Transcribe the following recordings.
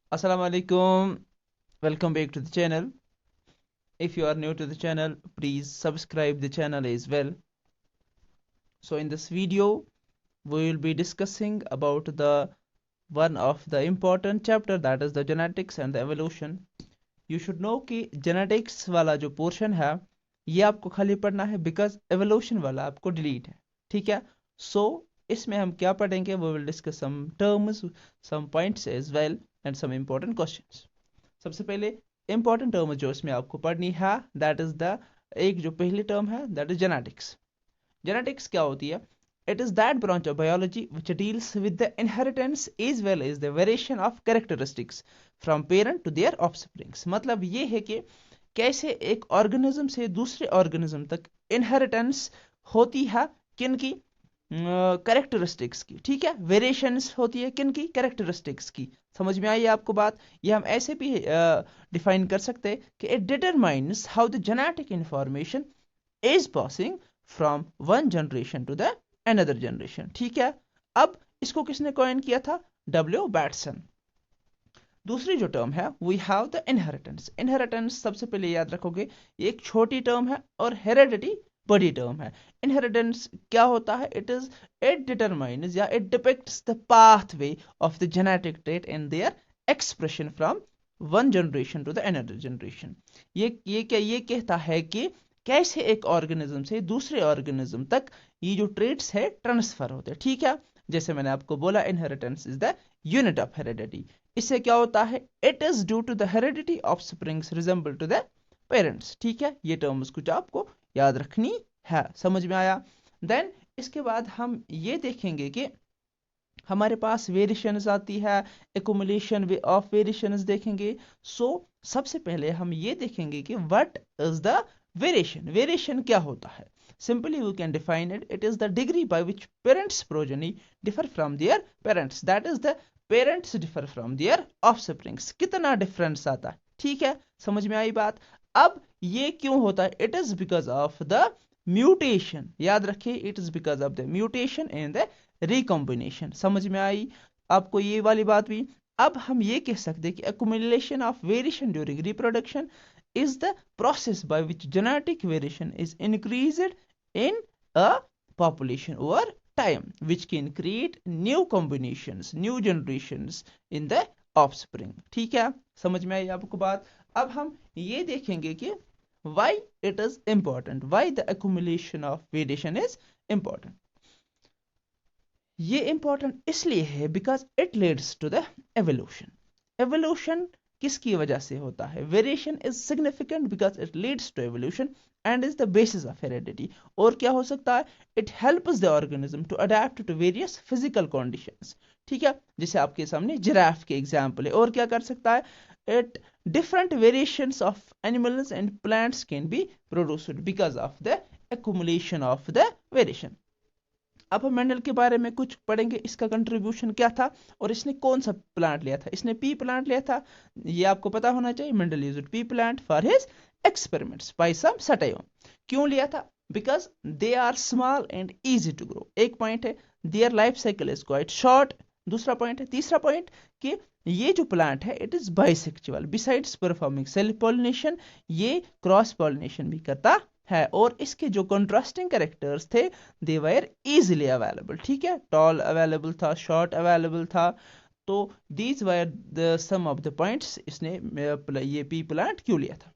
Assalamu alaikum. Welcome back to the channel. If you are new to the channel, please subscribe the channel as well. So in this video, we will be discussing about the one of the important chapter, that is the genetics and the evolution. You should know कि genetics वाला जो portion है ये आपको खाली पढ़ना है, because evolution वाला आपको delete है. ठीक है. So इसमें हम क्या पढ़ेंगे? We will discuss some terms, some points as well, and some important questions. सबसे पहले इंपॉर्टेंट टर्म जो इसमें आपको पढ़नी है, दैट इज द एक जो पहली टर्म है, दैट इज जेनेटिक्स. जेनेटिक्स क्या होती है? It is that branch of biology which deals with the inheritance as well as the variation of characteristics from parent to their offsprings. मतलब ये है कि कैसे एक ऑर्गेनिज्म से दूसरे ऑर्गेनिज्म तक इनहेरिटेंस होती है, किन की? कैरेक्टरिस्टिक्स की. ठीक है. वेरिएशंस होती है किन की? कैरेक्टरिस्टिक्स की. समझ में आई आपको बात? ये हम ऐसे भी डिफाइन कर सकते हैं कि it determines how the genetic information is passing from one generation to the another generation. ठीक है. अब इसको किसने कॉइन किया था? W Bateson. दूसरी जो टर्म है, we have the inheritance. Inheritance सबसे पहले याद रखोगे, ये एक छोटी टर्म है और हेरेडिटी बड़ी टर्म है. इनहेरिटेंस क्या होता है? इट डिटरमाइंस या it depicts the pathway of the genetic trait in their expression from one generation to the another generation. ये कहता है कि कैसे एक ऑर्गेनिज्म से दूसरे ऑर्गेनिज्म तक ये जो ट्रेट्स है ट्रांसफर होते हैं. ठीक है. जैसे मैंने आपको बोला, inheritance is the unit of heredity. इससे क्या होता है? It is due to the heredity offsprings resemble to the parents. ठीक है. ये टर्म्स कुछ आपको याद रखनी है. समझ में आया? देन इसके बाद हम ये देखेंगे कि हमारे पास वेरिएशंस आती है, एकुमुलेशन ऑफ वेरिएशंस देखेंगे. सो सबसे पहले हम ये देखेंगे कि what is the variation. Variation क्या होता है? Simply we can define it. It is the degree by which parents' progeny differ from their parents. That is the parents differ from their offsprings. कितना डिफरेंस आता है. ठीक है. समझ में आई बात? अब ये क्यों होता है? It is because of the mutation. याद रखिए, it is because of the mutation and the recombination. समझ में आई आपको ये वाली बात भी? अब हम ये कह सकते हैं कि accumulation of variation during reproduction is the process by which genetic variation is increased in a population over time, which can create new combinations, new generations in the offspring. ठीक है. समझ में आई आपको बात? अब हम ये देखेंगे कि why it is important, why the accumulation of variation is important. ये important इसलिए है because it leads to the evolution. Evolution किसकी वजह से होता है? Variation is significant because it leads to evolution and is the basis of heredity. और क्या हो सकता है? It helps the organism to adapt to various physical conditions. ठीक है. जैसे आपके सामने जिराफ के एग्जाम्पल है. और क्या कर सकता है? It different variations of animals and plants can be produced because of the accumulation of the variation. अब हम मेंडल के बारे में कुछ पढ़ेंगे. इसका कंट्रीब्यूशन क्या था और इसने कौन सा प्लांट लिया था? इसने पी प्लांट लिया था. ये आपको पता होना चाहिए. Mendel used pea plant for his experiments by some time. क्यों लिया था? Because they are small and easy to grow. एक पॉइंट है, their life cycle is quite short. दूसरा पॉइंट है, तीसरा पॉइंट कि ये जो प्लांट है it is bisexual. Besides performing self pollination, ये क्रॉस पॉलिनेशन भी करता है. और इसके जो कंट्रास्टिंग कैरेक्टर्स थे, दे वर इजीली अवेलेबल. ठीक है. टॉल अवेलेबल था, शॉर्ट अवेलेबल था. तो these were the some of the points. इसने ये पी प्लांट क्यों लिया था?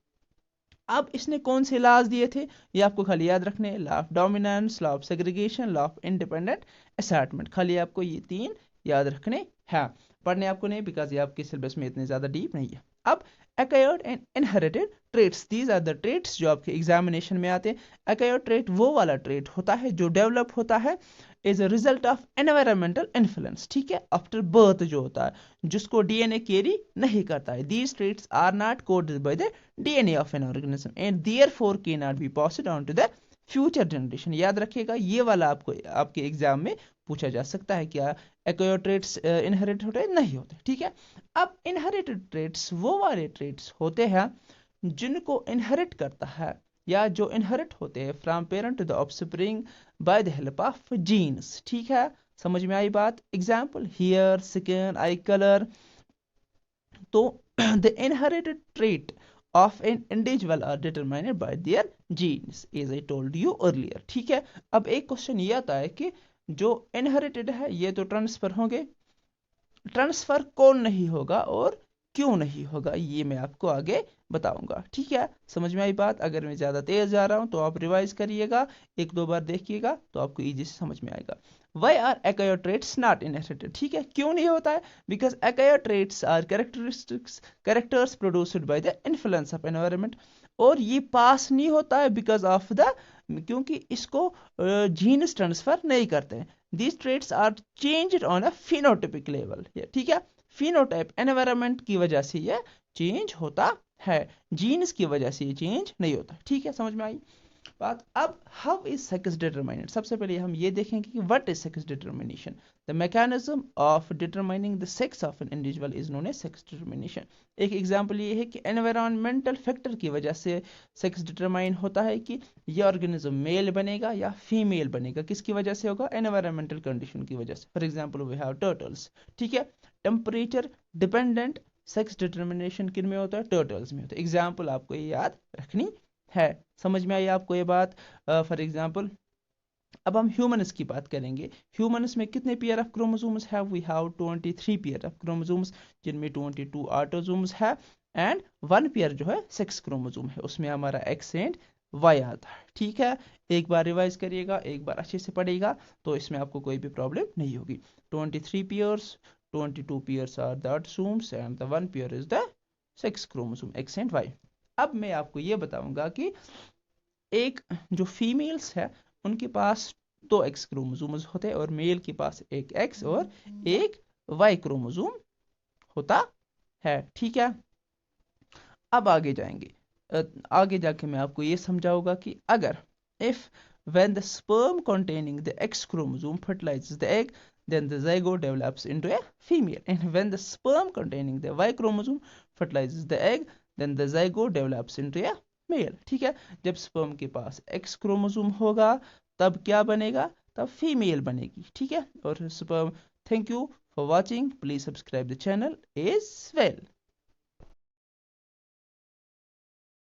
अब इसने कौन से लॉज दिए थे? ये आपको खाली याद रखने. Law of dominance, law of segregation, law of independent assortment. खाली आपको ये तीन याद रखने हैं. पढ़ने आपको नहीं, बिकॉज ये आपके सिलेबस में इतने ज्यादा डीप नहीं है. अब acquired and inherited traits, these are the traits जो आपके एग्जामिनेशन में आते हैं. acquired trait वो वाला ट्रेट होता है जो डेवलप होता है as a result of environmental influence. ठीक है. आफ्टर बर्थ जो होता है, जिसको डीएनए कैरी नहीं करता है. These traits are not coded by the DNA of an organism and therefore can not be passed on to the future generation. याद रखिएगा, ये वाला आपको आपके एग्जाम में पूछा जा सकता है. क्या एक्वायर्ड ट्रेट्स इनहेरिट होते? नहीं होते. ठीक है. अब इनहेरिटेड ट्रेट्स वो वाले ट्रेट्स होते हैं जिनको इनहेरिट करता है या जो इनहेरिट होते हैं from parent to the offspring by the help of genes. ठीक है. समझ में आई बात? Example, hair, skin, eye colour, तो the inherited trait of an individual are determined by their genes as I told you earlier. ठीक है, अब एक क्वेश्चन ये आता है कि जो इनहेरिटेड है ये तो ट्रांसफर होंगे, ट्रांसफर कौन नहीं होगा और क्यों नहीं होगा, ये मैं आपको आगे बताऊंगा। ठीक है, समझ में आई बात? अगर मैं ज्यादा तेज जा रहा हूं तो आप रिवाइज करिएगा, एक दो बार देखिएगा तो आपको इजी से समझ में आएगा। Why are acquired traits not inherited? ठीक है, क्यों नहीं होता है? Because acquired traits are characters produced by the influence of environment, और ये पास नहीं होता है बिकॉज ऑफ द, क्योंकि इसको जीन्स ट्रांसफर नहीं करते हैं। These traits are changed on a phenotypic level. ठीक है, phenotype एनवायरमेंट की वजह से ये चेंज होता है, जीन्स की वजह से ये चेंज नहीं होता। ठीक है, समझ में आई बात? अब हाउ इज सेक्स डिटरमाइनेड, सबसे पहले हम ये देखेंगे कि what is sex determination. The mechanism of determining the sex of an individual is known as sex determination. एक एग्जांपल ये है कि एनवायरमेंटल फैक्टर की वजह से सेक्स डिटरमाइन होता है कि ये ऑर्गेनिज्म मेल बनेगा या फीमेल बनेगा। किसकी वजह से होगा? एनवायरमेंटल कंडीशन की वजह से। For example we have turtles. ठीक है, टेम्परेचर डिपेंडेंट सेक्स डिटरमिनेशन किन में होता है? टर्टल्स में होता है। एग्जाम्पल आपको ये याद रखनी है। समझ में आई आपको ये बात? फॉर एग्जाम्पल अब हम ह्यूमन्स की बात करेंगे। ह्यूमन्स में कितने पेयर ऑफ क्रोमोसोम्स है? We have 23 pair of chromosomes, जिनमें 22 ऑटोसोम्स है एंड 1 पेयर जो है सेक्स क्रोमोसोम है, उसमें हमारा एक्स एंड वाई आता है। ठीक है, एक बार रिवाइज करिएगा, एक बार अच्छे से पढ़िएगा तो इसमें आपको कोई भी प्रॉब्लम नहीं होगी। 23 pairs, 22 pairs are the autosomes and the 1 pair is the sex chromosome X and Y. अब मैं आपको ये बताऊंगा कि एक जो फीमेल्स है उनके पास 2 एक्स क्रोमोसोम्स होते हैं और मेल के पास एक एक्स और एक वाई क्रोमोसोम होता है। ठीक है, अब आगे जाएंगे। आगे जाके मैं आपको ये समझाऊंगा कि अगर if when the sperm containing the X chromosome fertilizes the egg, then the zygote develops into a female, and when the sperm containing the Y chromosome fertilizes the egg, then the zygote develops into a male. ठीक है, जब sperm के पास X chromosome होगा तब क्या बनेगा? तब female बनेगी। ठीक है, और sperm, thank you for watching, please subscribe the channel as well.